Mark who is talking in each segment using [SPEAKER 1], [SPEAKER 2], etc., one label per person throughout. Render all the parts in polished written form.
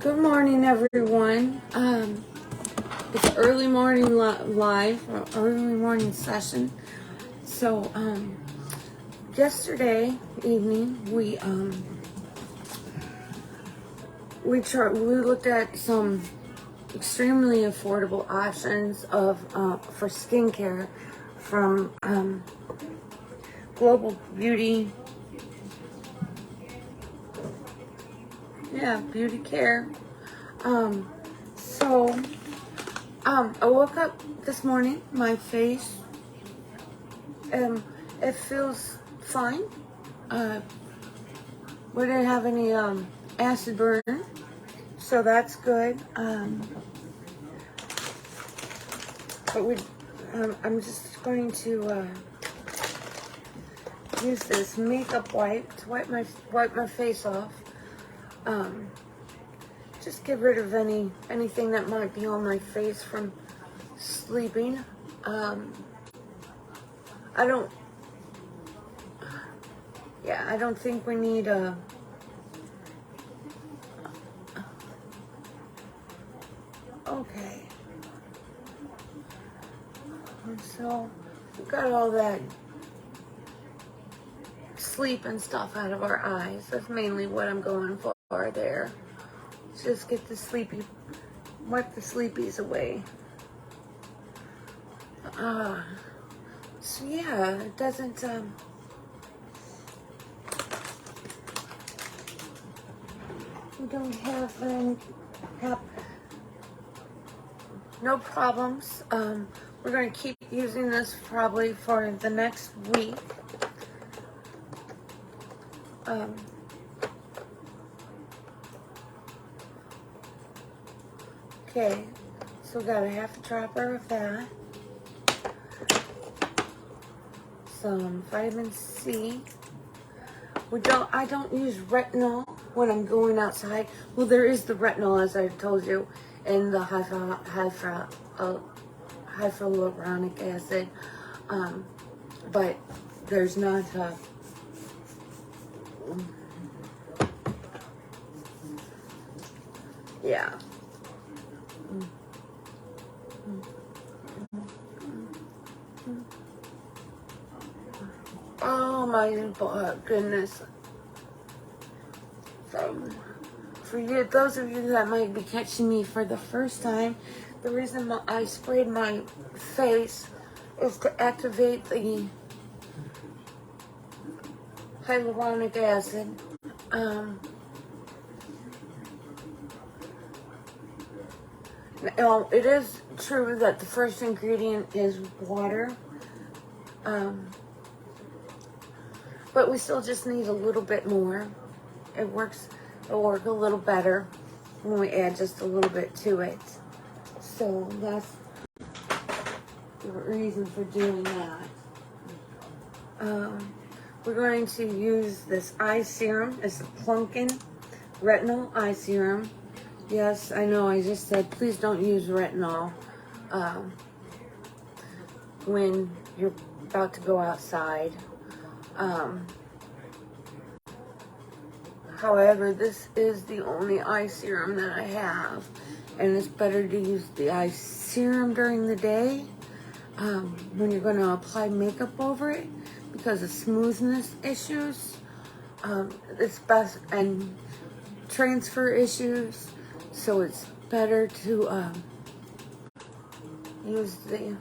[SPEAKER 1] Good morning, everyone. It's early morning live, or early morning session. So, yesterday evening we looked at some extremely affordable options of for skincare from Global Beauty. Yeah, beauty care. I woke up this morning, my face, it feels fine. We didn't have any acid burn, so that's good. I'm just going to use this makeup wipe to wipe my face off. Just get rid of anything that might be on my face from sleeping. I don't think we need okay. And so we got all that sleep and stuff out of our eyes. That's mainly what I'm going for there. Just get the wipe the sleepies away. So yeah, it doesn't, we don't have no problems. We're going to keep using this probably for the next week. Okay, so we got a half a dropper of that. Some vitamin C. I don't use retinol when I'm going outside. Well, there is the retinol, as I told you, and the hyaluronic acid, but there's not yeah. Oh my goodness. For those of you that might be catching me for the first time, the reason I sprayed my face is to activate the hyaluronic acid. Now, it is true that the first ingredient is water, but we still just need a little bit more. It'll work a little better when we add just a little bit to it. So that's the reason for doing that. We're going to use this eye serum. It's a Plunkin Retinol Eye Serum. Yes, I know, I just said please don't use retinol when you're about to go outside. However, this is the only eye serum that I have, and it's better to use the eye serum during the day when you're going to apply makeup over it because of smoothness issues. It's best, and transfer issues. So it's better to use the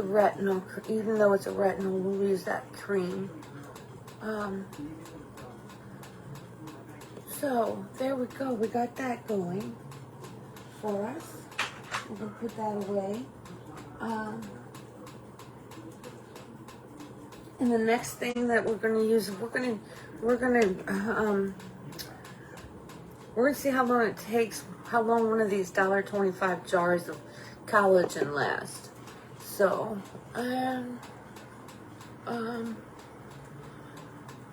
[SPEAKER 1] retinol, even though it's a retinol, we'll use that cream. So there we go, we got that going for us. We're gonna put that away. And the next thing that we're gonna use, we're gonna see how long it takes, how long one of these $1.25 jars of collagen lasts. So,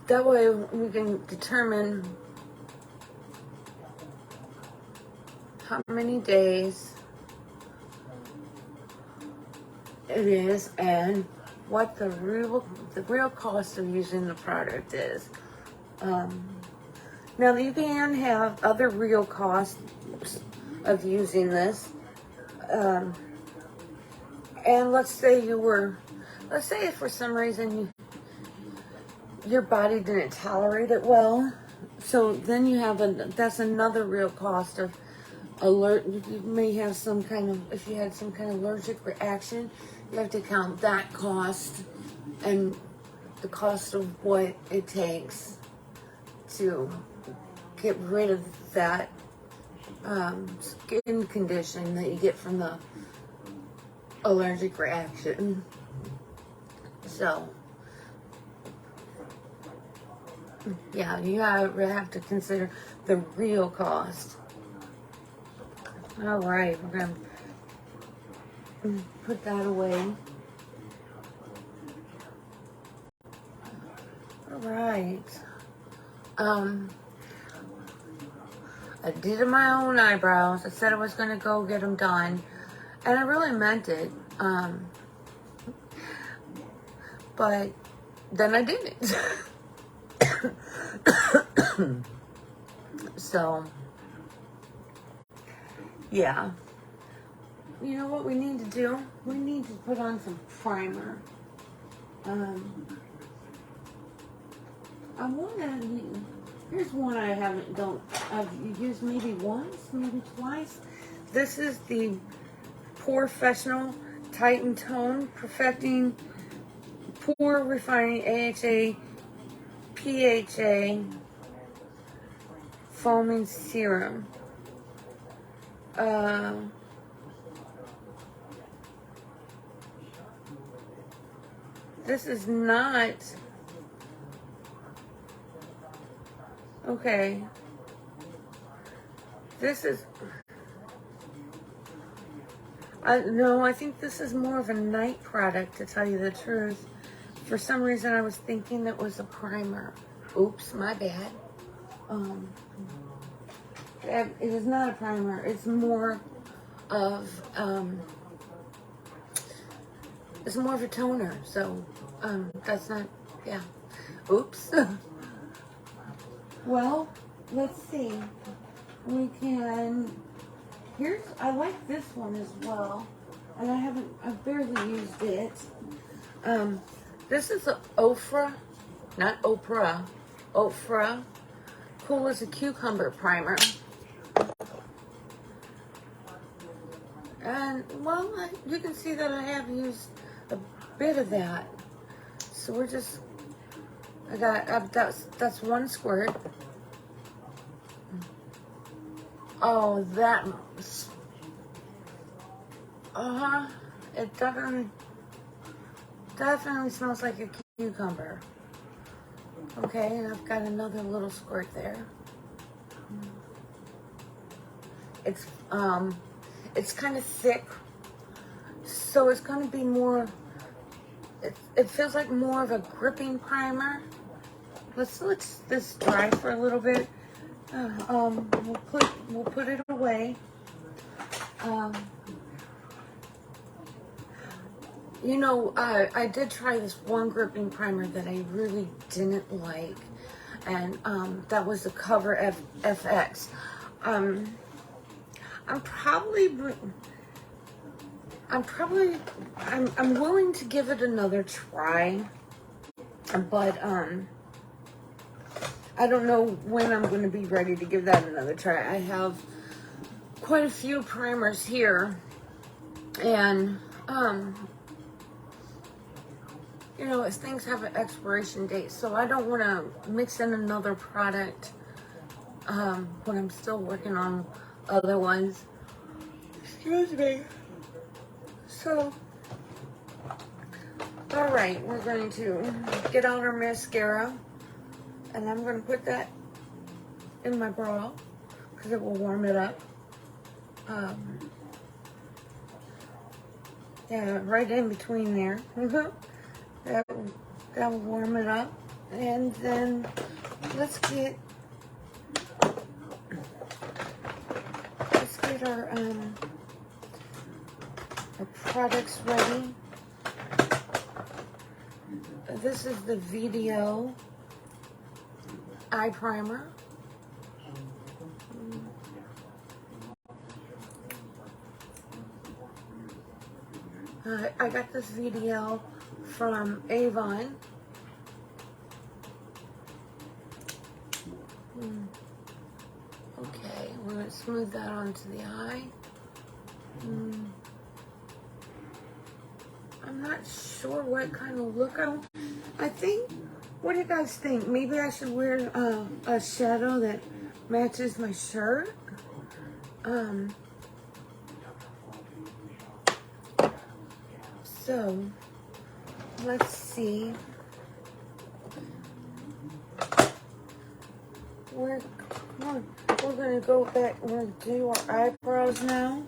[SPEAKER 1] that way we can determine how many days it is and what the real cost of using the product is. Now you can have other real costs of using this. And let's say if for some reason your body didn't tolerate it well, so then you have that's another real cost of alert. You may have some kind of, if you had some kind of allergic reaction, you have to count that cost and the cost of what it takes to get rid of that skin condition that you get from the allergic reaction. So yeah, you have to consider the real cost. All right, we're gonna put that away. All right. I did my own eyebrows. I said I was gonna go get them done, and I really meant it. But then I didn't. So, yeah. You know what we need to do? We need to put on some primer. I want to, here's one I've used maybe once, maybe twice. This is the Professional Tighten Tone Perfecting Pore Refining AHA PHA Foaming Serum. This is not okay. This is no, I think this is more of a night product, to tell you the truth. For some reason I was thinking it was a primer. Oops, my bad. It is not a primer. It's more of a toner. So that's not, yeah. Oops. Well, let's see. We can, I like this one as well. And I've barely used it. This is an Ofra, not Oprah, Ofra, Cool as a Cucumber Primer. And, well, you can see that I have used a bit of that. So we're just, that's one squirt. Oh, that, it definitely smells like a cucumber. Okay, and I've got another little squirt there. It's kind of thick, so it's going to be more, it feels like more of a gripping primer. Let's let this dry for a little bit. We'll put it away. You know, I did try this one gripping primer that I really didn't like, and that was the Cover FX. I'm willing to give it another try, but I don't know when I'm going to be ready to give that another try. I have quite a few primers here, and you know, as things have an expiration date, so I don't want to mix in another product when I'm still working on other ones. Excuse me. So, all right, we're going to get out our mascara, and I'm going to put that in my bra because it will warm it up. Yeah, right in between there. That will warm it up, and then let's get our products ready. This is the Video Eye Primer. I got this video from Avon. Okay, we're going to smooth that onto the eye. I'm not sure what kind of look I think, what do you guys think? Maybe I should wear a shadow that matches my shirt. So, let's see. We're gonna go back, we're gonna do our eyebrows now.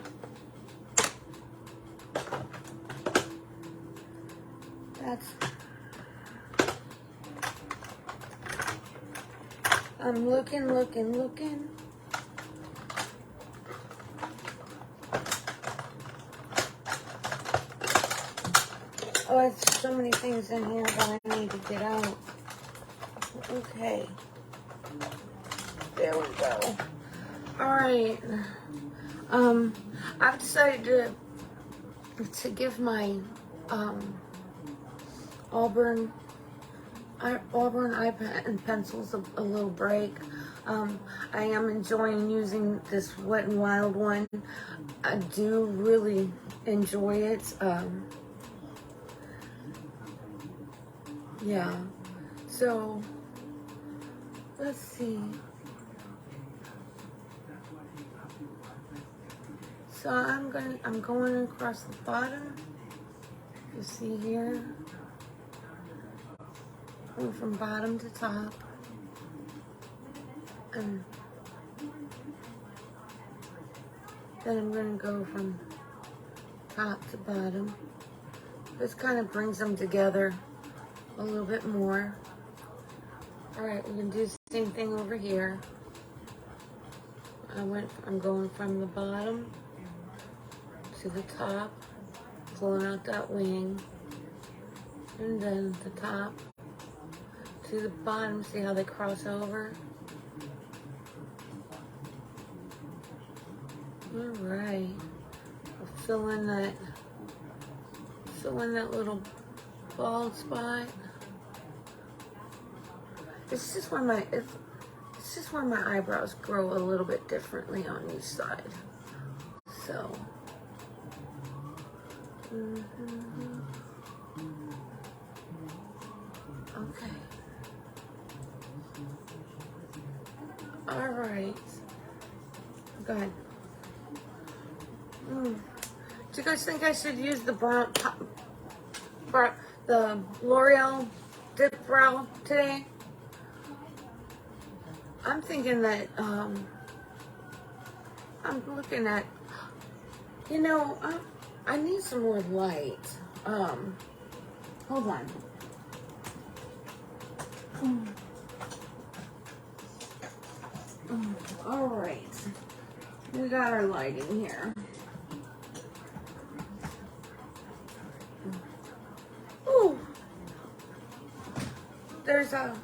[SPEAKER 1] I'm looking. Oh, there's so many things in here that I need to get out. Okay. There we go. Alright. I've decided to give my Auburn eye and pencils a little break. I am enjoying using this Wet n Wild one. I do really enjoy it. Yeah. So let's see. So I'm going across the bottom. You see here. Going from bottom to top. And then I'm going to go from top to bottom. This kind of brings them together a little bit more. Alright, we're going to do the same thing over here. I'm going from the bottom to the top, pulling out that wing, and then the top to the bottom. See how they cross over? Alright, we'll fill in that little bald spot. It's just where my eyebrows grow a little bit differently on each side. So okay. All right. Go ahead. Do you guys think I should use the L'Oreal Dip Brow today? I'm thinking that, I'm looking at, you know, I need some more light. Hold on. All right. We got our lighting here. Ooh. There's a...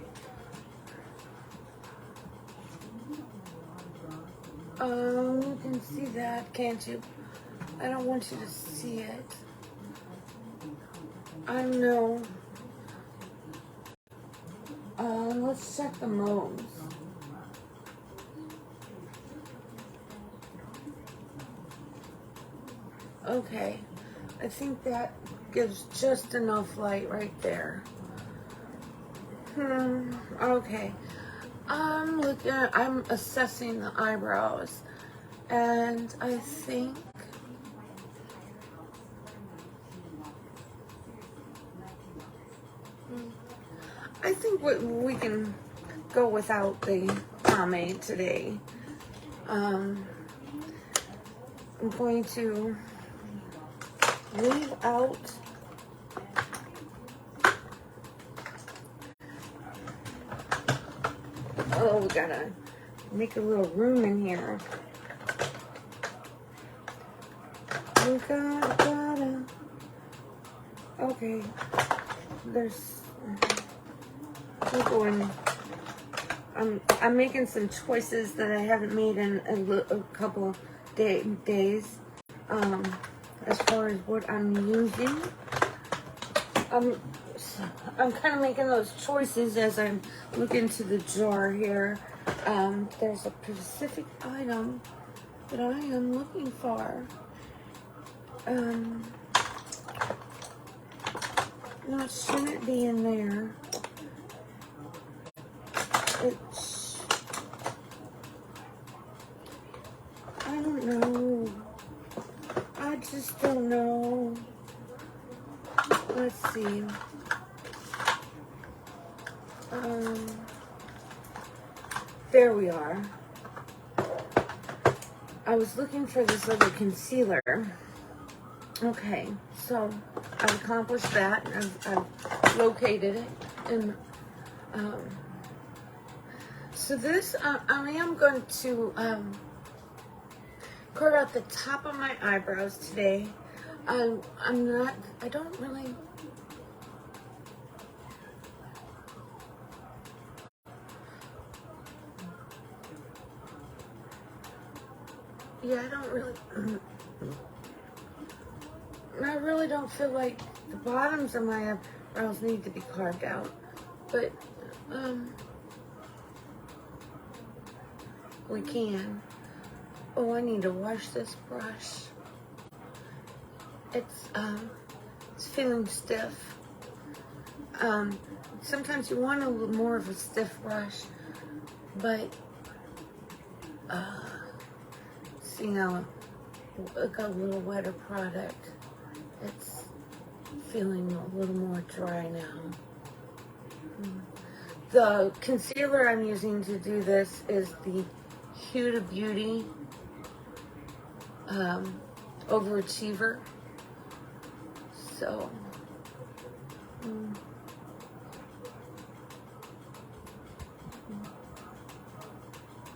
[SPEAKER 1] you can see that, can't you? I don't want you to see it. I know. Let's check the modes. Okay. I think that gives just enough light right there. Okay. I'm assessing the eyebrows, and I think we can go without the pomade today. I'm going to leave out we gotta make a little room in here. We gotta. Okay. We're going. I'm making some choices that I haven't made in a couple days. as far as what I'm using. I'm kind of making those choices as I'm looking to the jar here. There's a specific item that I am looking for. No, it shouldn't be in there. I don't know. I just don't know. Let's see. There we are. I was looking for this other concealer. Okay, so I've accomplished that. I've located it. And so this, I am going to curl out the top of my eyebrows today. I don't really. Yeah, I really don't feel like the bottoms of my eyebrows need to be carved out. But, we can. Oh, I need to wash this brush. It's feeling stiff. Sometimes you want a little more of a stiff brush, but, see now, it got a little wetter product. It's feeling a little more dry now. The concealer I'm using to do this is the Huda Beauty Overachiever. So,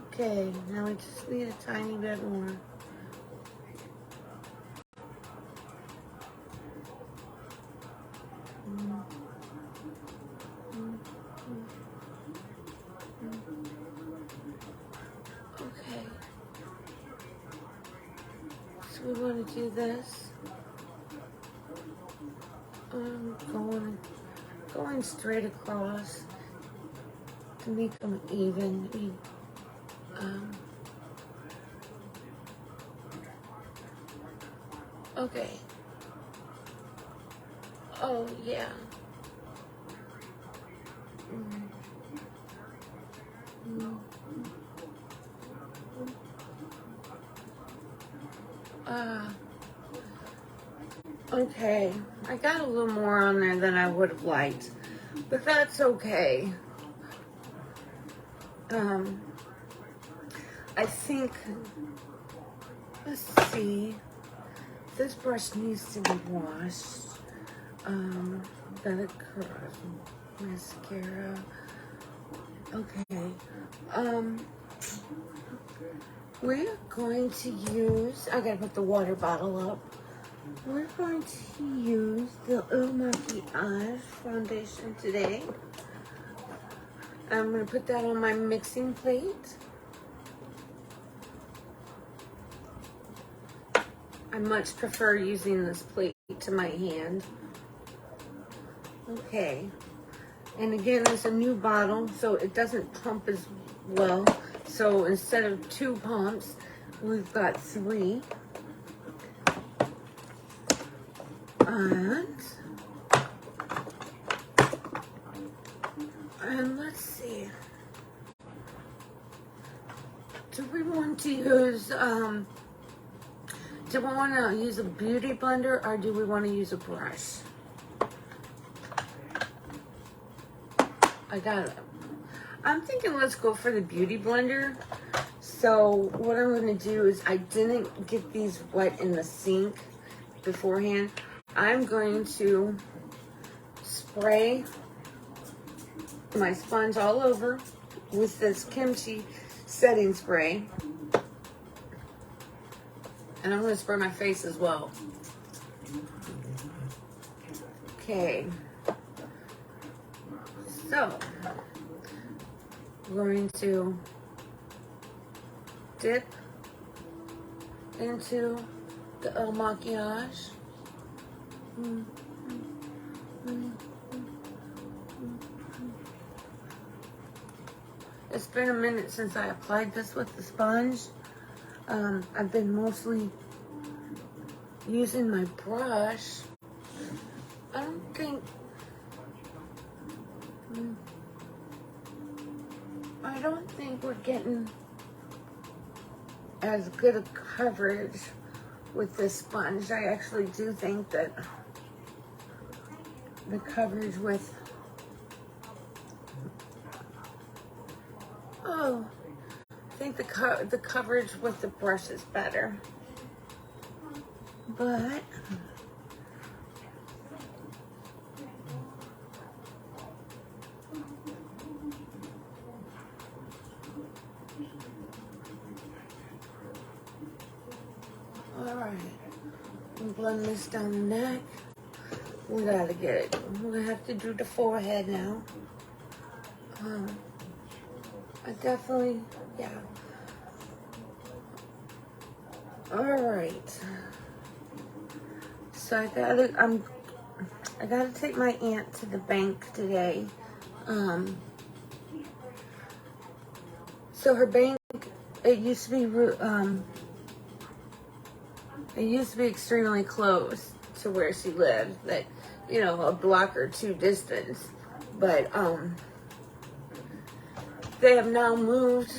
[SPEAKER 1] okay, now we just need a tiny bit more. Okay, so we want to do this. Going straight across to make them even. Okay. Oh yeah. Okay, I got a little more on there than I would have liked, but that's okay. I think, let's see, this brush needs to be washed. Got a mascara. Okay. We're going to use, I gotta put the water bottle up. We're going to use the Eau Maquillage foundation today. I'm going to put that on my mixing plate. I much prefer using this plate to my hand. Okay. And again, it's a new bottle, so it doesn't pump as well. So instead of 2 pumps, we've got 3. And let's see. Do we want to use do we want to use a beauty blender or do we want to use a brush? I got it. I'm thinking let's go for the beauty blender. So what I'm going to do is I didn't get these wet in the sink beforehand. I'm going to spray my sponge all over with this kimchi setting spray. And I'm going to spray my face as well. Okay. So, we're going to dip into maquillage. It's been a minute since I applied this with the sponge. I've been mostly using my brush. I don't think we're getting as good a coverage with this sponge. I actually do think that the coverage with, I think the coverage with the brush is better. But all right, blend this down the neck. We gotta get it. We have to do the forehead now. I definitely, yeah. All right. So I gotta take my aunt to the bank today. So her bank, it used to be extremely close to where she lived, that, you know, a block or two distance. But they have now moved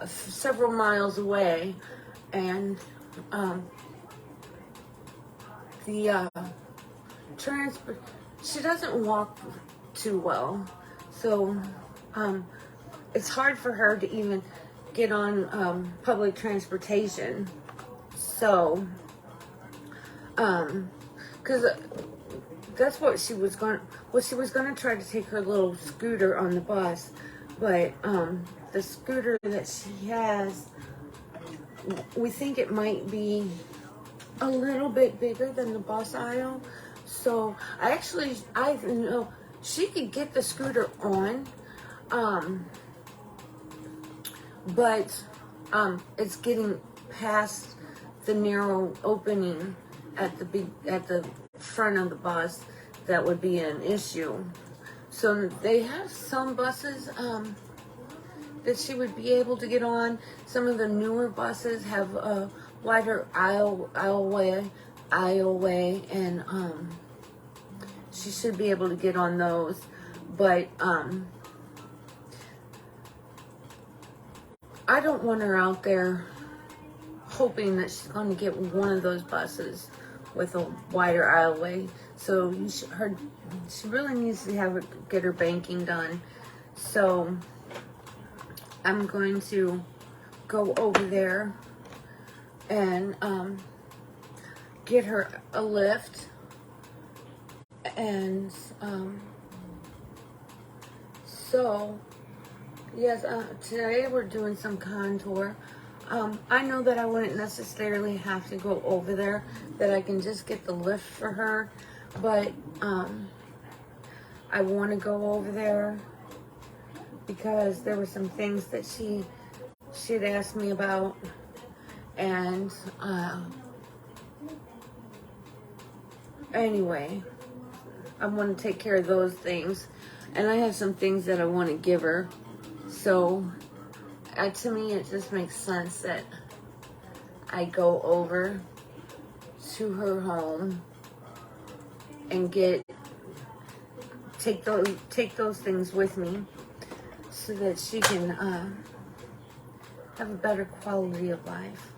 [SPEAKER 1] several miles away, and she doesn't walk too well, so it's hard for her to even get on public transportation. So because that's what she was going to try to take her little scooter on the bus, but the scooter that she has, we think it might be a little bit bigger than the bus aisle. So I know she could get the scooter on, but it's getting past the narrow opening at the front of the bus that would be an issue. So they have some buses that she would be able to get on. Some of the newer buses have a wider aisleway, and she should be able to get on those. But I don't want her out there hoping that she's going to get one of those buses with a wider aisleway. So she really needs to get her banking done. So I'm going to go over there and get her a lift. And so yes, today we're doing some contour. I know that I wouldn't necessarily have to go over there, that I can just get the lift for her, but I want to go over there because there were some things that she had asked me about, and anyway, I want to take care of those things, and I have some things that I want to give her. So to me, it just makes sense that I go over to her home and take those things with me, so that she can have a better quality of life.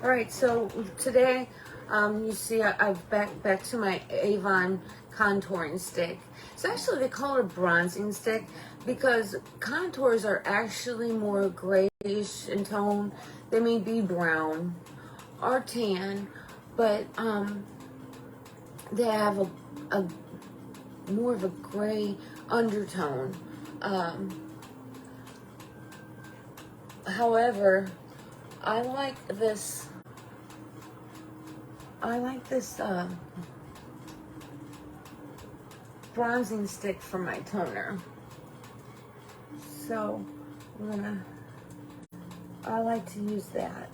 [SPEAKER 1] All right, so today, you see, I've back to my Avon contouring stick. So actually, they call it a bronzing stick because contours are actually more grayish in tone. They may be brown or tan, but they have a more of a gray undertone. However, I like this bronzing stick for my toner. So I like to use that.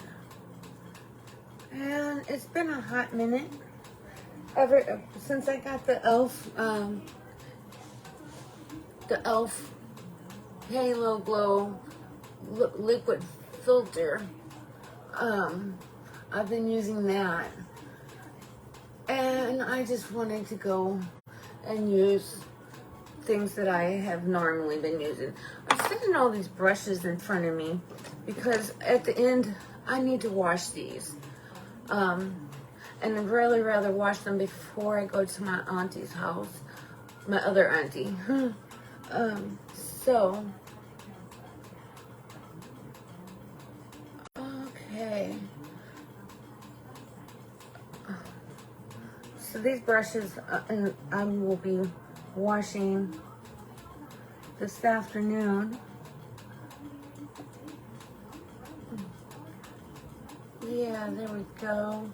[SPEAKER 1] And it's been a hot minute ever since I got the e.l.f. Halo Glow liquid filter. I've been using that, and I just wanted to go and use things that I have normally been using. I'm setting all these brushes in front of me because at the end I need to wash these, and I'd really rather wash them before I go to my auntie's house, my other auntie. So okay. So these brushes, and I will be washing this afternoon. Yeah, there we go.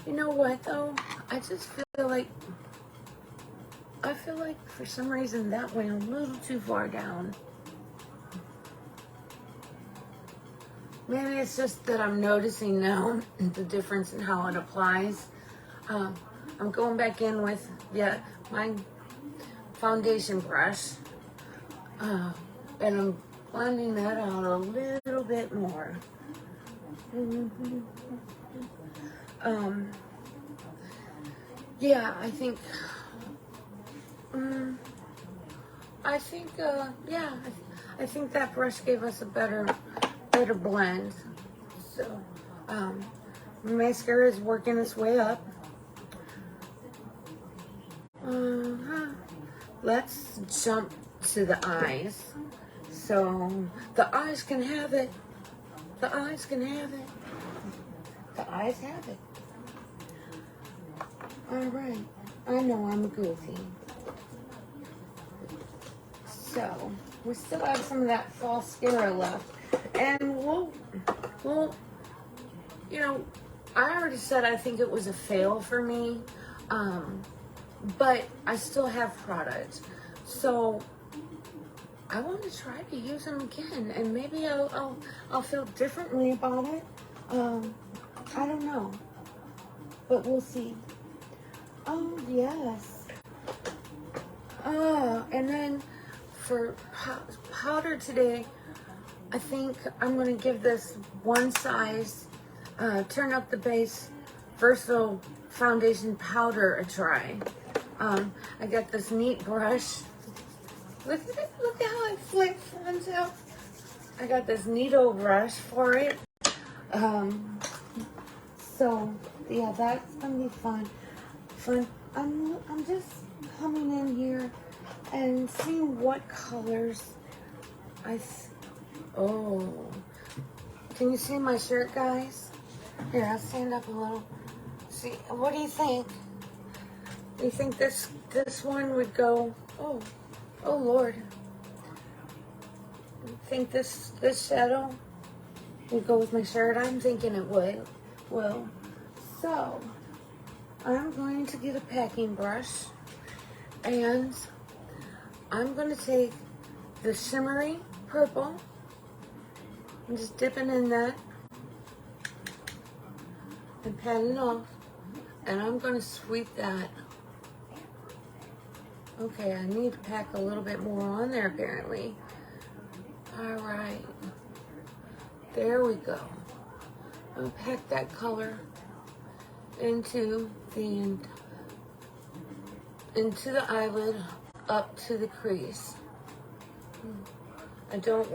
[SPEAKER 1] You know what though? I just feel like, for some reason that went a little too far down. Maybe it's just that I'm noticing now the difference in how it applies. I'm going back in with, my foundation brush. And I'm blending that out a little bit more. Yeah, I think, I think that brush gave us a better blend. So, mascara is working its way up. Let's jump to the eyes. So, the eyes can have it. The eyes can have it. The eyes have it. Alright. I know I'm goofy. So, we still have some of that mascara left. And we'll, you know, I already said I think it was a fail for me. But I still have products. So, I want to try to use them again. And maybe I'll feel differently about it. I don't know. But we'll see. Oh, yes. And then for powder today, I think I'm going to give this one size, turn up the base versatile foundation powder a try. I got this neat brush. Look at it. Look at how it flips out. I got this neato brush for it. So yeah, that's gonna be fun. I'm just coming in here and seeing what colors oh, can you see my shirt, guys? Here, I'll stand up a little. See, what do you think? Do you think this one would go? Oh Lord. You think this shadow would go with my shirt? I'm thinking it would. Well, so I'm going to get a packing brush, and I'm going to take the shimmery purple. I'm just dipping in that and patting off, and I'm going to sweep that. Okay, I need to pack a little bit more on there apparently. Alright, there we go. I'm going to pack that color into the eyelid up to the crease. I don't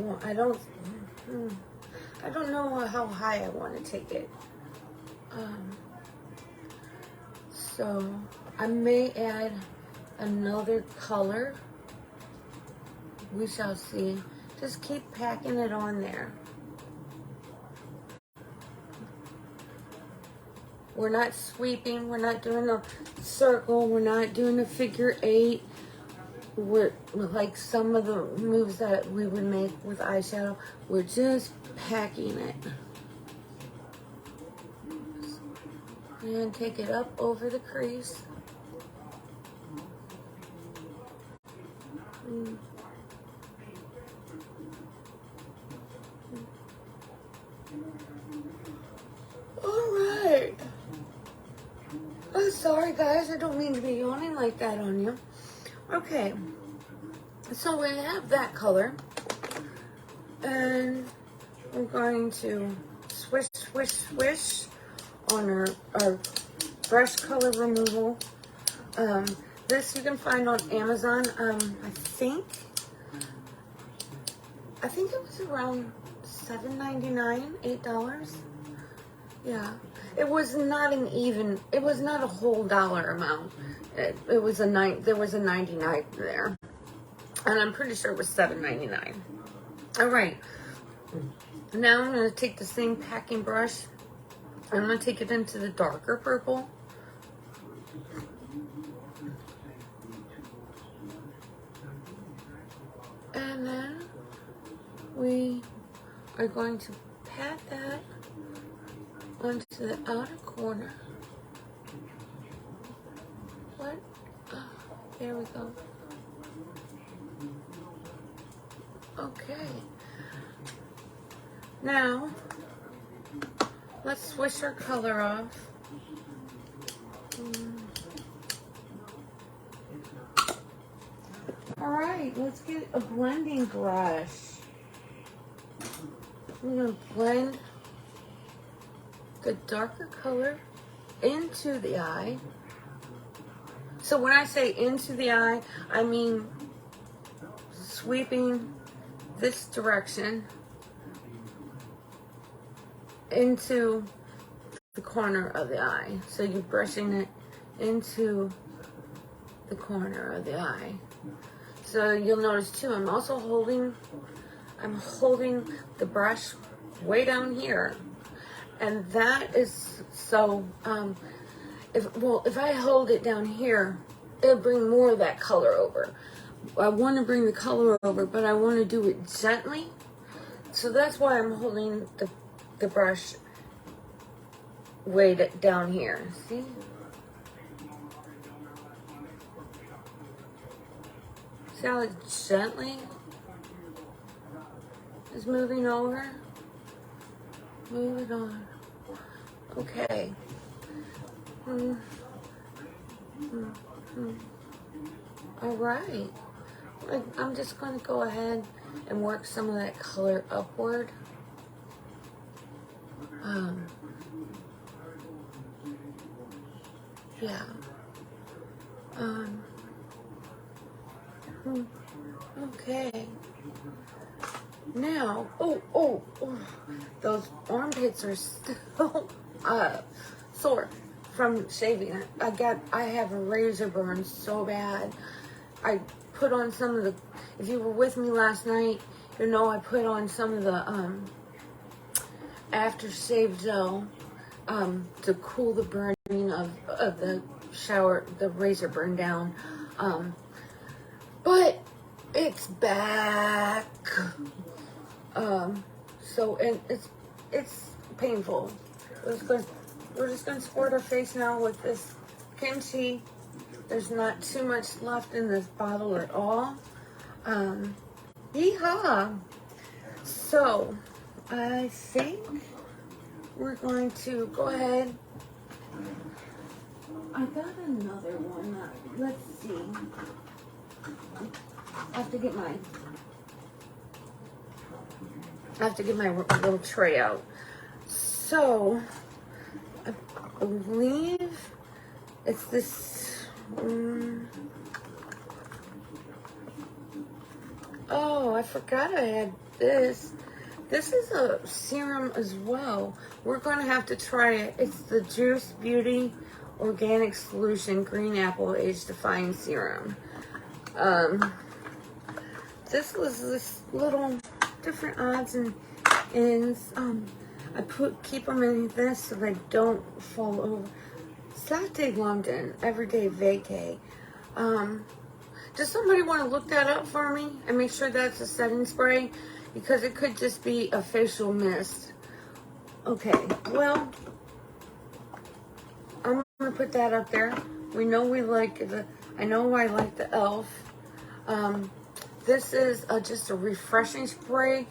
[SPEAKER 1] know how high I want to take it. So I may add another color. We shall see. Just keep packing it on there. We're not sweeping. We're not doing a circle. We're not doing a figure 8. We're like some of the moves that we would make with eyeshadow. We're just packing it. And take it up over the crease. sorry guys, I don't mean to be yawning like that on you. Okay, so we have that color, and we're going to swish, swish, swish on our brush color removal. This you can find on Amazon. I think it was around $7.99, $8. Yeah, it was not it was not a whole dollar amount. There was a 99 there, and I'm pretty sure it was $7.99. All right, now I'm going to take the same packing brush. I'm going to take it into the darker purple. And then we are going to pat that onto the outer corner. What? Oh, there we go. Okay. Now, let's switch our color off. Alright, let's get a blending brush. I'm going to blend the darker color into the eye. So when I say into the eye, I mean sweeping this direction into the corner of the eye. So you're brushing it into the corner of the eye. So you'll notice too, I'm holding the brush way down here. And that is so, if I hold it down here, it'll bring more of that color over. I want to bring the color over, but I want to do it gently. So that's why I'm holding the brush way down here. See? See how it gently is moving over? Move it on. Okay. All right. I'm just going to go ahead and work some of that color upward. Yeah. Okay. Now, oh, those armpits are still sore from shaving. I have a razor burn so bad. I put on some of the, if you were with me last night, you know I put on some of the aftershave gel to cool the burning of the shower, the razor burn down. But it's back. So it's painful. We're just gonna squirt our face now with this kimchi. There's not too much left in this bottle at all. Yeehaw! So I think we're going to go ahead. I got another one. Let's see. I have to get my little tray out. So I believe it's this. Oh, I forgot I had this. This is a serum as well. We're going to have to try it. It's the Juice Beauty Organic Solution Green Apple Age Defying Serum. This was this little different odds and ends. I keep them in this so they don't fall over. Saturday London Everyday Vacay. Does somebody want to look that up for me and make sure that's a setting spray? Because it could just be a facial mist. Okay, well, I'm going to put that up there. We know I know I like the e.l.f. This is just a refreshing spray.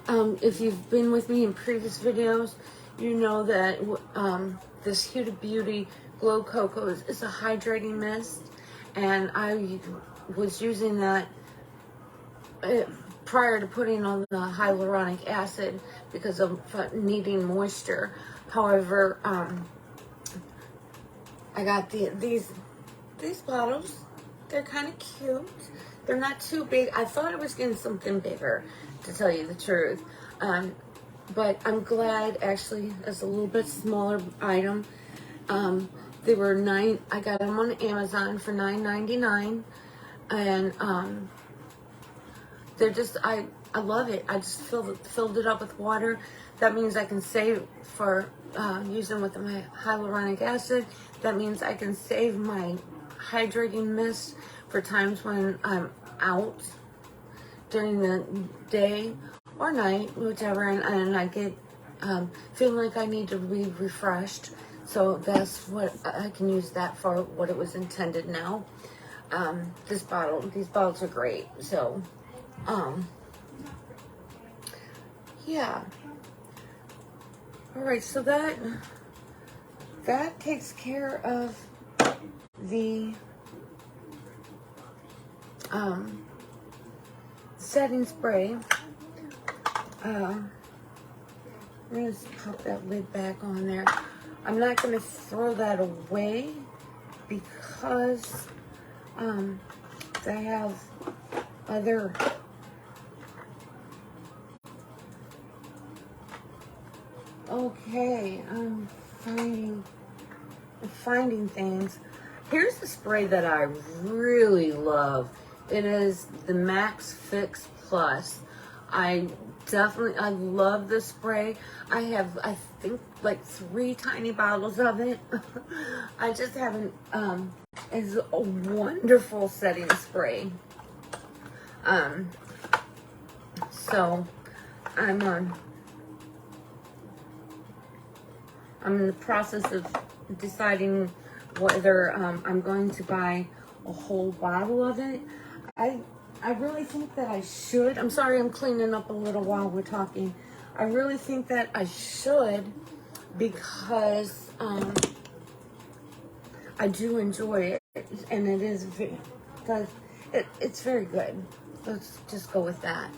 [SPEAKER 1] If you've been with me in previous videos, you know that this Huda Beauty Glow Cocos. It's a hydrating mist, and I was using that prior to putting on the hyaluronic acid because of needing moisture. However, I got these bottles. They're kind of cute. They're not too big. I thought I was getting something bigger, to tell you the truth. But I'm glad, actually, it's a little bit smaller item. They were I got them on Amazon for $9.99, and they're just, I love it. I just filled it up with water. That means I can save for using with my hyaluronic acid. That means I can save my hydrating mist for times when I'm out during the day or night, whichever, and I get feeling like I need to be refreshed. So that's what I can use that for, what it was intended now. These bottles are great. So, yeah. All right, so that takes care of the setting spray. I'm gonna pop that lid back on there. I'm not gonna throw that away because I have other I'm finding things. Here's the spray that I really love. It is the Max Fix Plus. I love this spray. I have, I think, like 3 tiny bottles of it. I just haven't, it's a wonderful setting spray. So I'm in the process of deciding whether I'm going to buy a whole bottle of it. I really think that I should. I'm sorry, I'm cleaning up a little while we're talking. I really think that I should because I do enjoy it, and it is it's very good. Let's just go with that.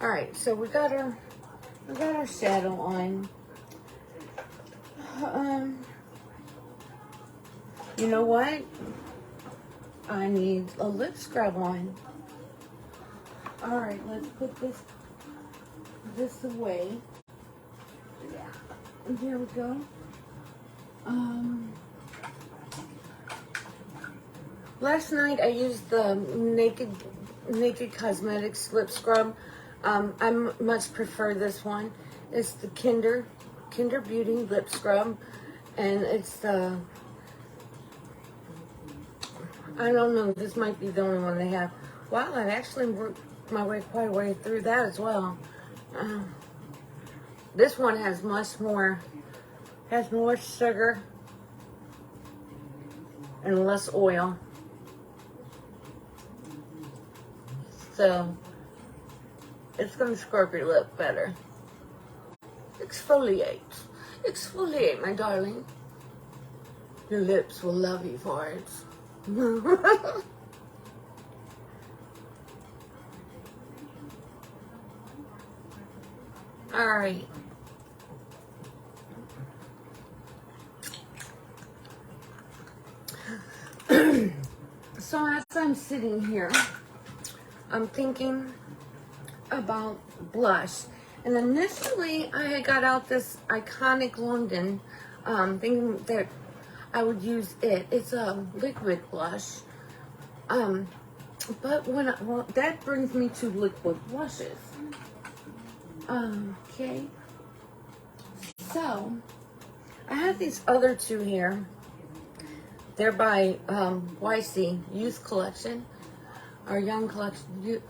[SPEAKER 1] All right, so we got our shadow on. You know what? I need a lip scrub on. All right, let's put this away. Yeah, there we go. Last night I used the Naked Cosmetics lip scrub. I much prefer this one. It's the Kinder Beauty lip scrub, and it's I don't know, this might be the only one they have. Wow, I've actually worked my way quite a way through that as well. This one has more sugar and less oil. So it's gonna scrub your lip better. Exfoliate, my darling. Your lips will love you for it. All right. So as I'm sitting here, I'm thinking about blush. And initially, I had got out this Iconic London, thinking that I would use it. It's a liquid blush. But that brings me to liquid blushes. Okay. So, I have these other 2 here. They're by YC, Youth Collection, or Young Collection.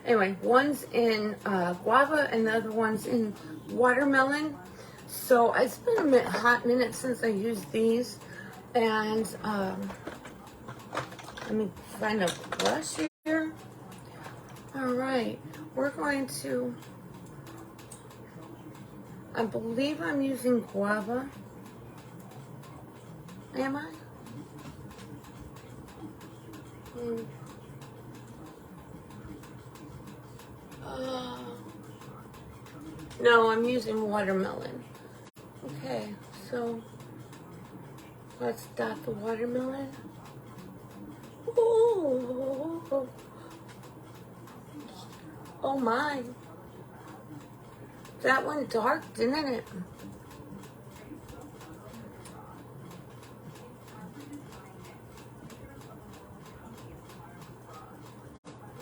[SPEAKER 1] Anyway, one's in guava and the other one's in watermelon. So it's been a hot minute since I used these. And let me find a brush here. All right, we're going to, I believe I'm using guava. Am I? No, I'm using watermelon. Okay, so let's dot the watermelon. Ooh. Oh my. That went dark, didn't it?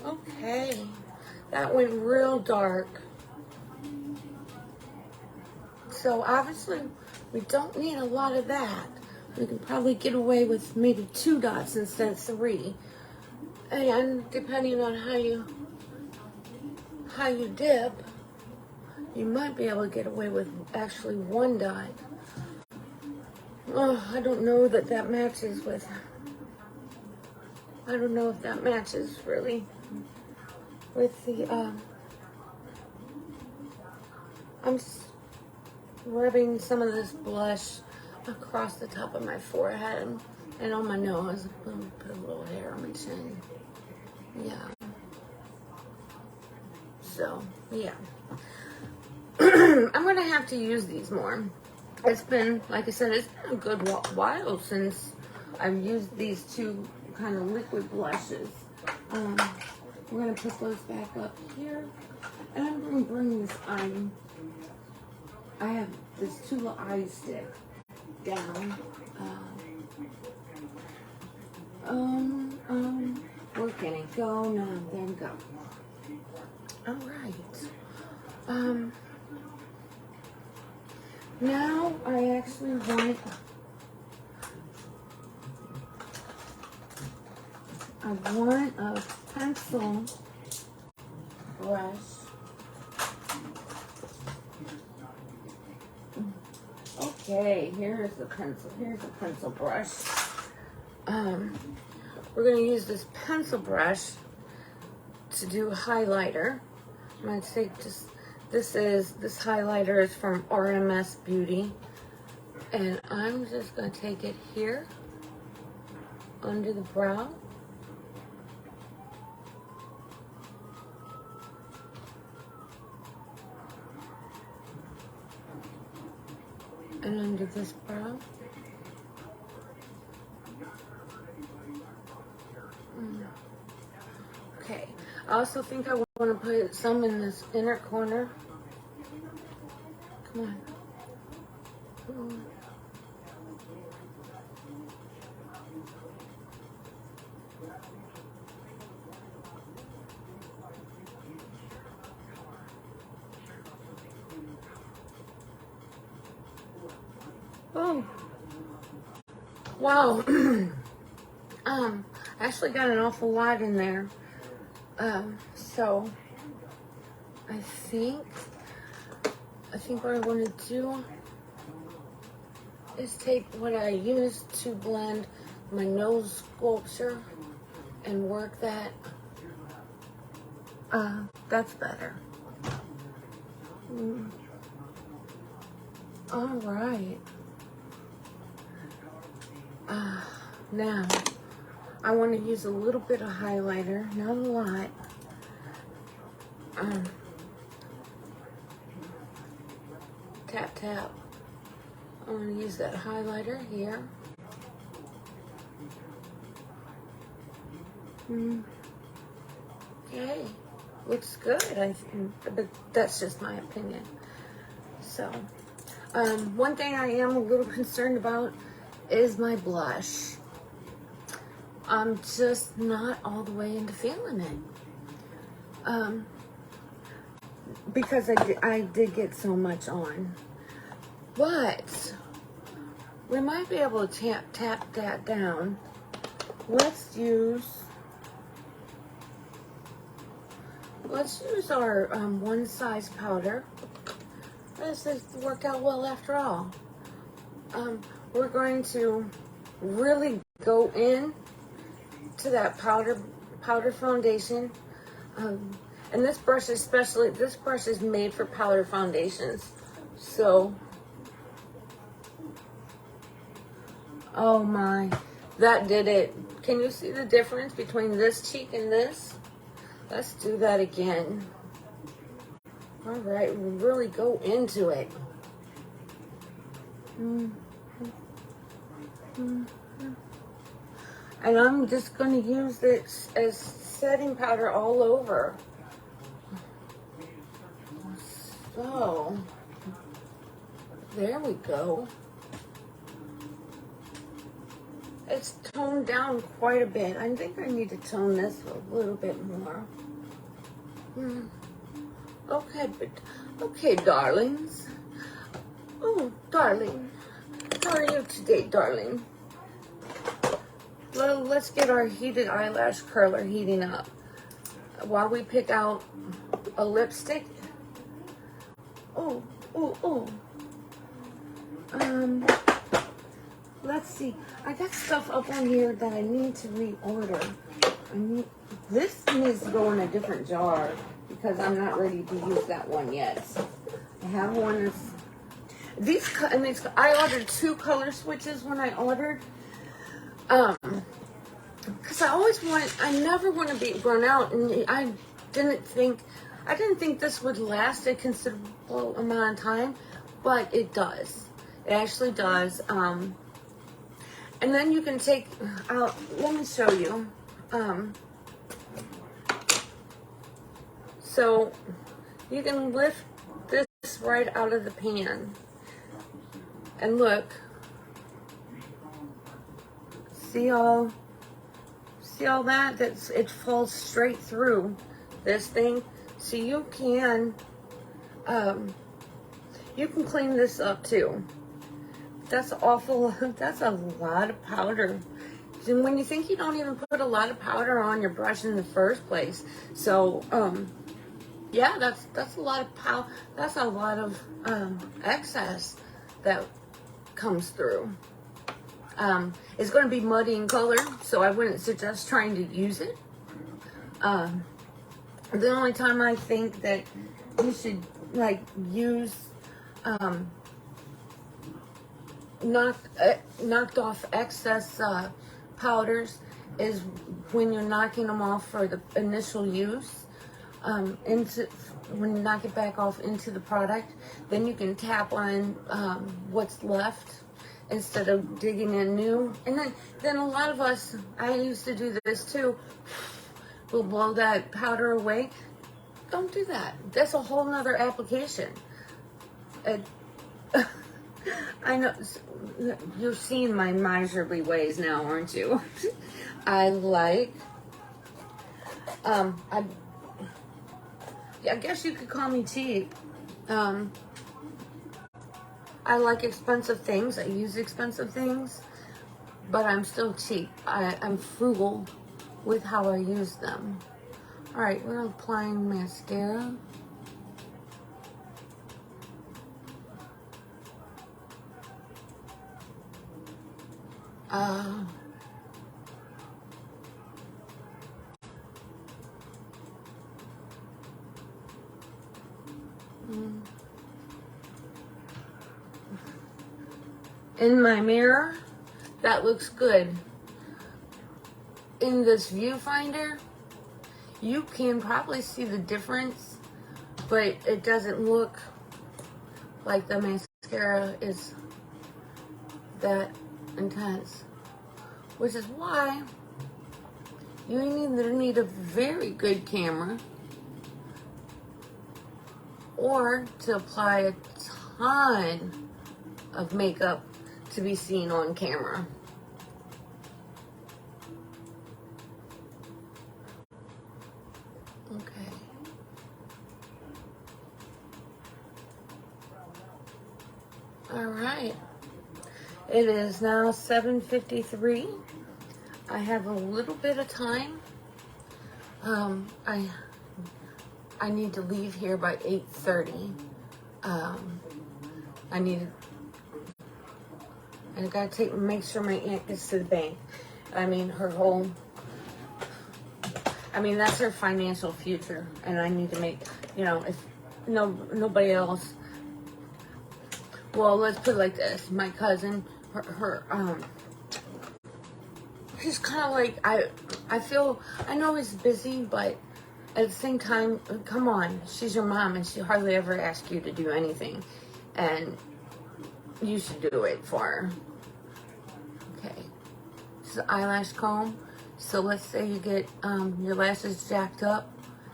[SPEAKER 1] Okay, that went real dark. So obviously we don't need a lot of that. We can probably get away with maybe 2 dots instead of 3. And depending on how you dip, you might be able to get away with actually 1 dot. Oh, I don't know that that matches with, I don't know if that matches really with the, I'm rubbing some of this blush across the top of my forehead and on my nose. I'm gonna put a little hair on my chin. Yeah. So, yeah. I'm gonna have to use these more. It's been, like I said, it's been a good while since I've used these 2 kind of liquid blushes. We're gonna put those back up here, and I'm gonna bring this eye. I have this 2 eye stick down. Where can it go? No, there we go. All right. Now I actually want a pencil brush. Okay, here's the pencil. Here's a pencil brush. We're gonna use this pencil brush to do a highlighter. I'm gonna take just this highlighter is from RMS Beauty, and I'm just gonna take it here under the brow. And under this brow. Okay. I also think I want to put some in this inner corner. Come on. Oh. Wow. I actually got an awful lot in there. So I think what I want to do is take what I used to blend my nose sculpture and work that. That's better. All right. Now I want to use a little bit of highlighter, not a lot. Tap, tap. I'm going to use that highlighter here. Okay, looks good, I think, but that's just my opinion. So, one thing I am a little concerned about is my blush. I'm just not all the way into feeling it. Because I did get so much on. But we might be able to tap that down. Let's use our one size powder. This worked out well after all. We're going to really go in to that powder foundation. And this brush is made for powder foundations. So Oh my, that did it. Can you see the difference between this cheek and this? Let's do that again. All right, we'll really go into it. And I'm just going to use this as setting powder all over. So, there we go. It's toned down quite a bit. I think I need to tone this a little bit more. Okay, darlings. Oh, darling. How are you today, darling? Well, let's get our heated eyelash curler heating up while we pick out a lipstick. Oh. Let's see. I got stuff up on here that I need to reorder. This needs to go in a different jar because I'm not ready to use that one yet. I have one that's I ordered 2 color switches when I ordered. Because I never want to be run out, and I didn't think this would last a considerable amount of time, but it does. It actually does. And then you can take out, let me show you. So you can lift this right out of the pan. And look. See all that? It falls straight through this thing. So you can clean this up too. That's awful. That's a lot of powder. And when you think you don't even put a lot of powder on your brush in the first place. So, yeah, that's a lot of powder. That's a lot of excess that comes through. It's going to be muddy in color, so I wouldn't suggest trying to use it. The only time I think that you should use knocked off excess powders is when you're knocking them off for the initial use. When you knock it back off into the product, then you can tap on what's left instead of digging in new. And then a lot of us, I used to do this too, will blow that powder away. Don't do that. That's a whole nother application. I know you're seeing my miserly ways now, aren't you? I guess you could call me cheap. I like expensive things. I use expensive things, but I'm still cheap. I'm frugal with how I use them. All right, we're applying mascara. In my mirror, that looks good. In this viewfinder, you can probably see the difference, but it doesn't look like the mascara is that intense, which is why you either need a very good camera or to apply a ton of makeup to be seen on camera. Okay. All right. It is now 7:53. I have a little bit of time. I need to leave here by 8:30. I gotta make sure my aunt gets to the bank. That's her financial future, and I need to make, if nobody else. Well, let's put it like this: my cousin, he's kind of like, I feel, I know he's busy, but at the same time, come on, she's your mom and she hardly ever asks you to do anything. And you should do it for her. Okay. This is an eyelash comb. So let's say you get your lashes jacked up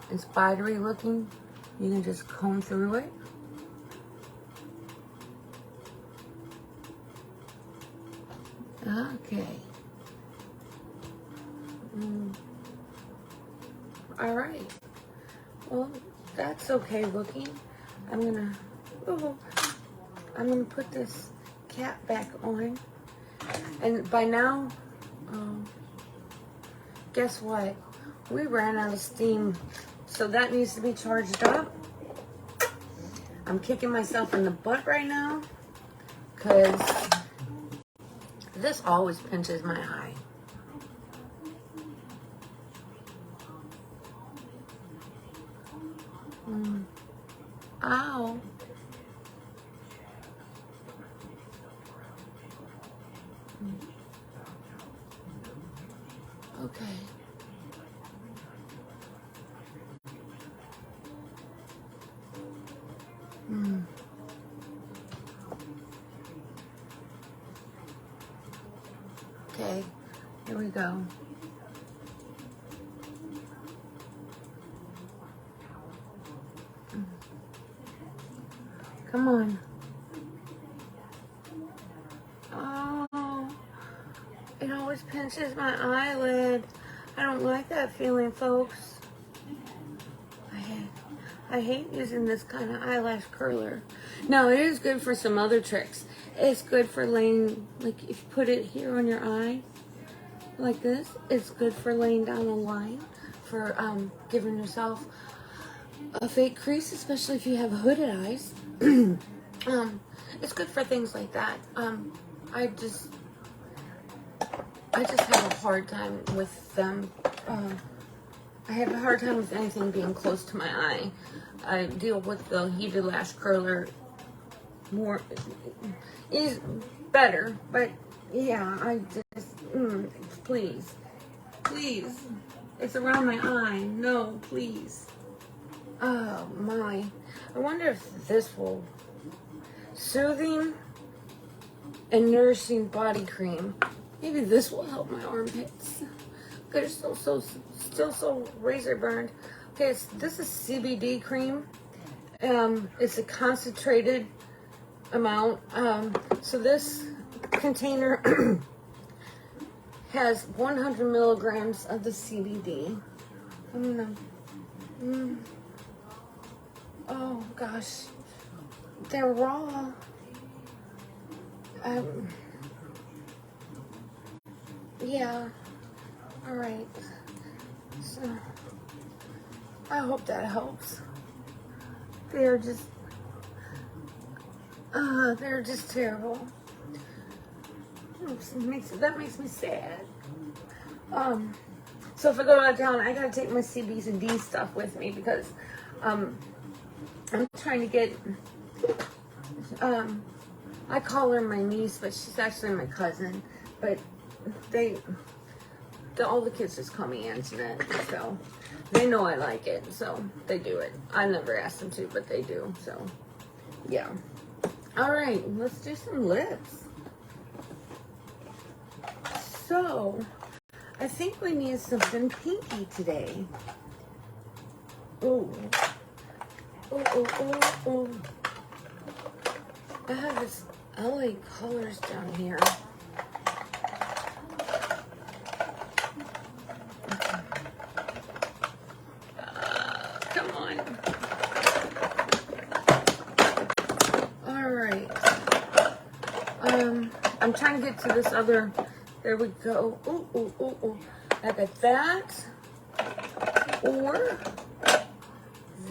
[SPEAKER 1] and spidery looking. You can just comb through it. Okay. All right. Well, that's okay looking. I'm gonna put this cap back on. And by now, guess what? We ran out of steam, so that needs to be charged up. I'm kicking myself in the butt right now because this always pinches my eye. Ow. Okay. Okay, here we go. Come on. Oh, it always pinches my eyelid. I don't like that feeling, folks. I hate using this kind of eyelash curler. Now, it is good for some other tricks. It's good for laying, like if you put it here on your eye, like this. It's good for laying down a line, for giving yourself a fake crease, especially if you have hooded eyes. It's good for things like that. I just have a hard time with them. I have a hard time with anything being close to my eye. I deal with the heated lash curler more, is better, but yeah, I just, please, it's around my eye, no, please. Oh my, I wonder if this will, soothing and nourishing body cream, maybe this will help my armpits. They're still so razor burned. Okay, this is CBD cream. It's a concentrated amount. So this container has 100 milligrams of the CBD. I'm gonna, oh gosh, they're raw. Yeah. All right. So I hope that helps. They're just terrible. That makes me sad. So if I go out of town, I gotta take my CBs and D stuff with me because I'm trying to get. I call her my niece, but she's actually my cousin. But all the kids just call me Antoinette, so they know I like it, so they do it. I never asked them to, but they do, so yeah. All right, let's do some lips. So, I think we need something pinky today. Ooh. Ooh. I have this LA colors down here. Come on. All right. I'm trying to get to this other. There we go. Ooh. I got that. Or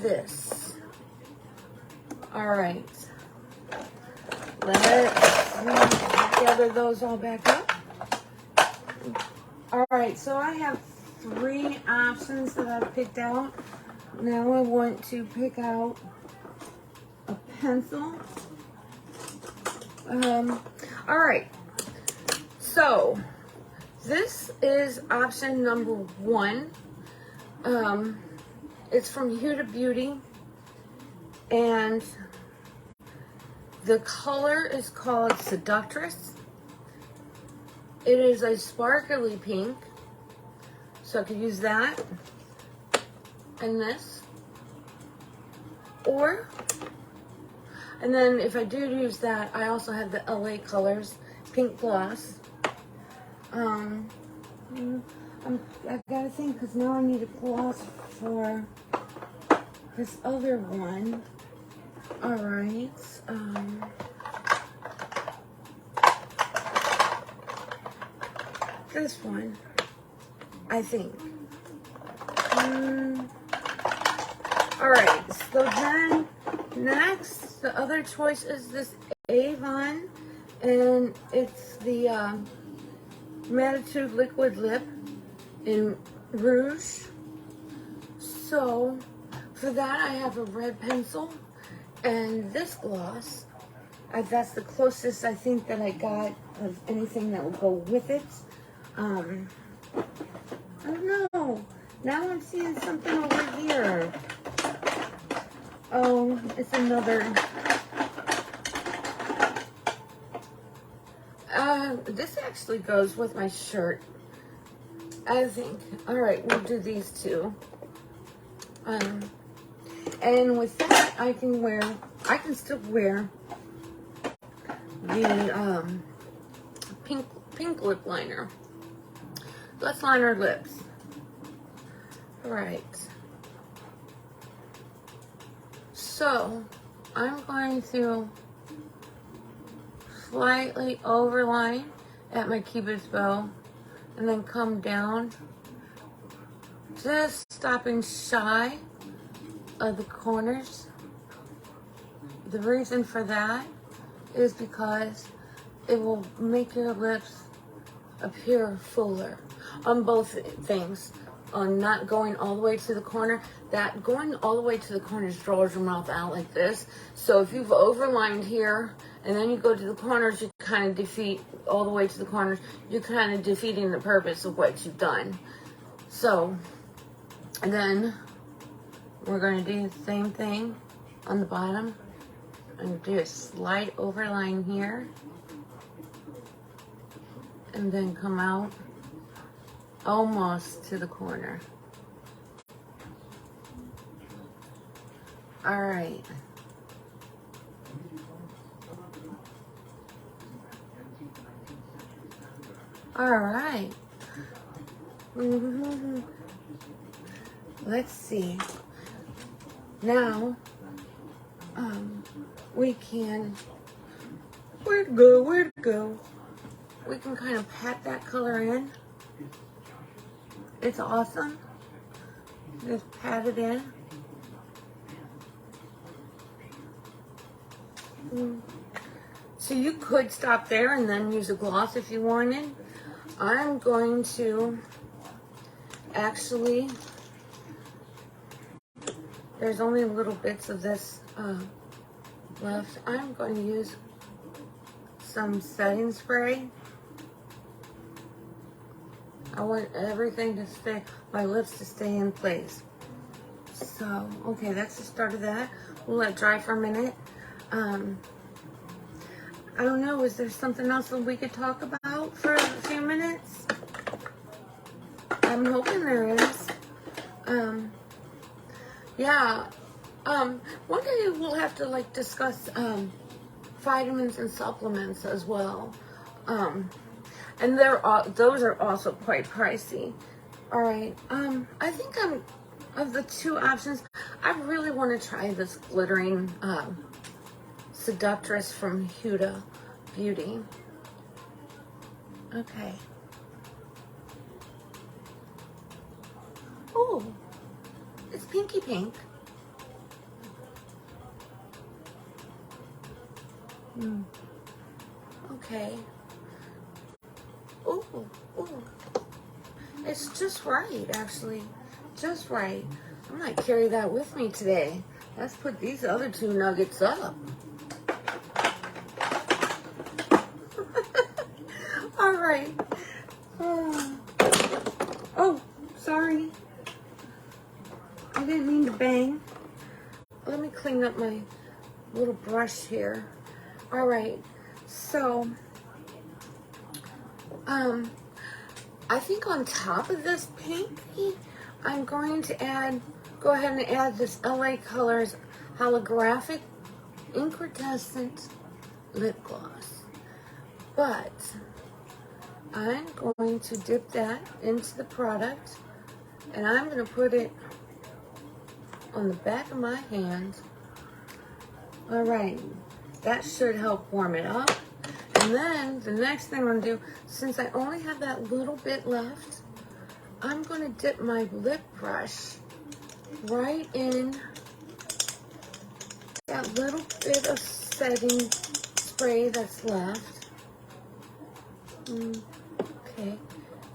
[SPEAKER 1] this. All right. Let's gather those all back up. All right, so I have 3 options that I've picked out. Now I want to pick out a pencil. All right, so This is option number 1. It's from Huda Beauty, and the color is called Seductress. It is a sparkly pink, so I could use that and this, and then if I do use that, I also have the LA Colors pink gloss. I gotta think, because now I need a gloss for this other one. All right. This one, I think. All right. So then next, the other choice is this Avon, and it's the Magnitude Liquid Lip in Rouge. So for that, I have a red pencil and this gloss. That's the closest I think that I got of anything that will go with it. I don't know. Now I'm seeing something over here. Oh, it's another. This actually goes with my shirt, I think. All right, we'll do these two. And with that, I can still wear the pink lip liner. Let's line our lips. All right. So I'm going to slightly overline at my cupid's bow and then come down, just stopping shy of the corners. The reason for that is because it will make your lips appear fuller on both things. On not going all the way to the corner, that going all the way to the corners draws your mouth out like this. So if you've overlined here and then you go to the corners, you kind of defeat all the way to the corners. You're kind of defeating the purpose of what you've done. So, and then we're going to do the same thing on the bottom. I'm going to do a slight overline here and then come out almost to the corner. All right. All right. Let's see. Now, we can, where to go? We can kind of pat that color in. It's awesome. Just pat it in. So you could stop there and then use a gloss if you wanted. I'm going to actually, there's only little bits of this left. I'm going to use some setting spray. I want everything to stay, my lips to stay in place. So, okay, that's the start of that. We'll let it dry for a minute. I don't know, is there something else that we could talk about for a few minutes? I'm hoping there is. Yeah. One day we'll have to like discuss vitamins and supplements as well. And those are also quite pricey. All right. I think of the two options, I really want to try this glittering Seductress from Huda Beauty. Okay. Oh, it's pinky pink. Okay. Oh, it's just right, actually. Just right. I might carry that with me today. Let's put these other two nuggets up. All right. Oh, sorry. I didn't mean to bang. Let me clean up my little brush here. All right, so, I think on top of this pinky, I'm going to go ahead and add this LA Colors holographic incandescent lip gloss. But I'm going to dip that into the product, and I'm going to put it on the back of my hand. All right, that should help warm it up. And then the next thing I'm going to do, since I only have that little bit left, I'm going to dip my lip brush right in that little bit of setting spray that's left. Okay,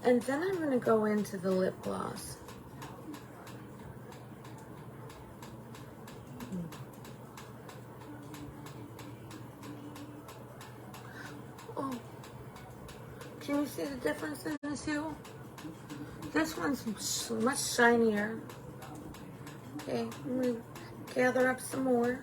[SPEAKER 1] and then I'm going to go into the lip gloss. Oh, can you see the difference in the two? This one's much shinier. Okay, I'm going to gather up some more.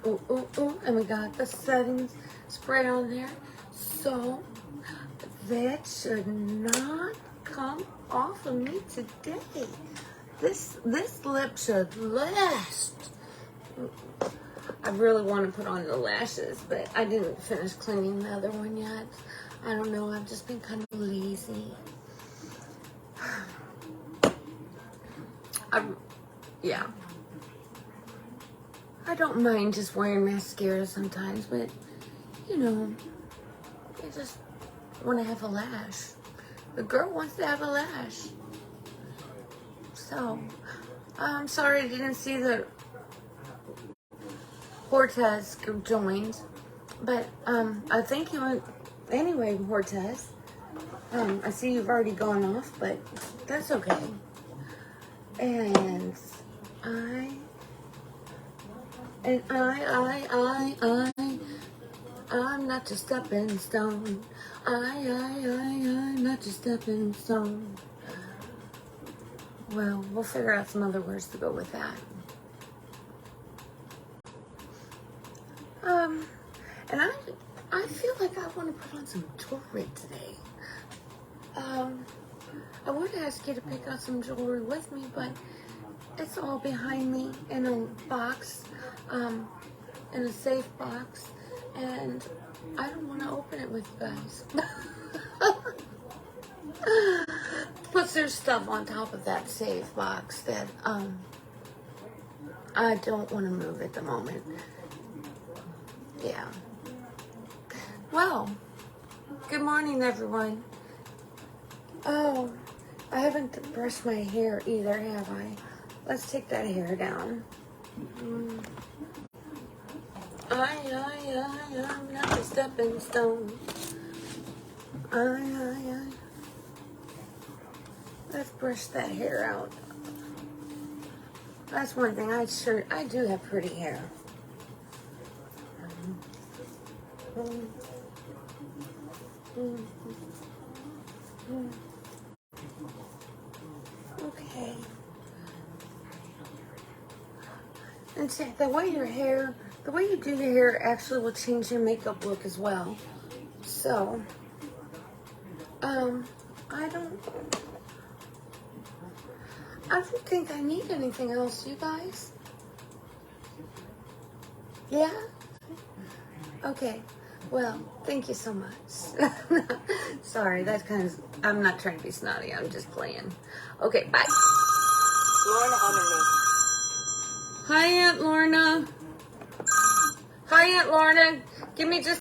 [SPEAKER 1] Ooh, and we got the setting spray on there. So that should not come off of me today. This lip should last. I really want to put on the lashes, but I didn't finish cleaning the other one yet. I don't know, I've just been kind of lazy. Yeah. I don't mind just wearing mascara sometimes, but, you know, I just want to have a lash. The girl wants to have a lash. So, I'm sorry I didn't see that Hortez joined, but I thank you anyway, Hortez. I see you've already gone off, but that's okay. And I'm not your stepping stone. I'm not your stepping stone. Well, we'll figure out some other words to go with that. And I feel like I want to put on some jewelry today. I would ask you to pick out some jewelry with me, but it's all behind me in a box, in a safe box, and I don't want to open it with you guys. Plus there's stuff on top of that safe box that I don't want to move at the moment. Yeah. Well, good morning, everyone. Oh, I haven't brushed my hair either, have I? Let's take that hair down. I'm not a stepping stone. Let's brush that hair out. That's one thing, I do have pretty hair. Okay. And see, the way you do your hair actually will change your makeup look as well. So, I don't think I need anything else, you guys. Yeah? Okay. Well, thank you so much. Sorry, that's kind of, I'm not trying to be snotty, I'm just playing. Okay, bye.
[SPEAKER 2] Lorna Underneath.
[SPEAKER 1] Hi, Aunt Lorna. Hi, Aunt Lorna. Give me just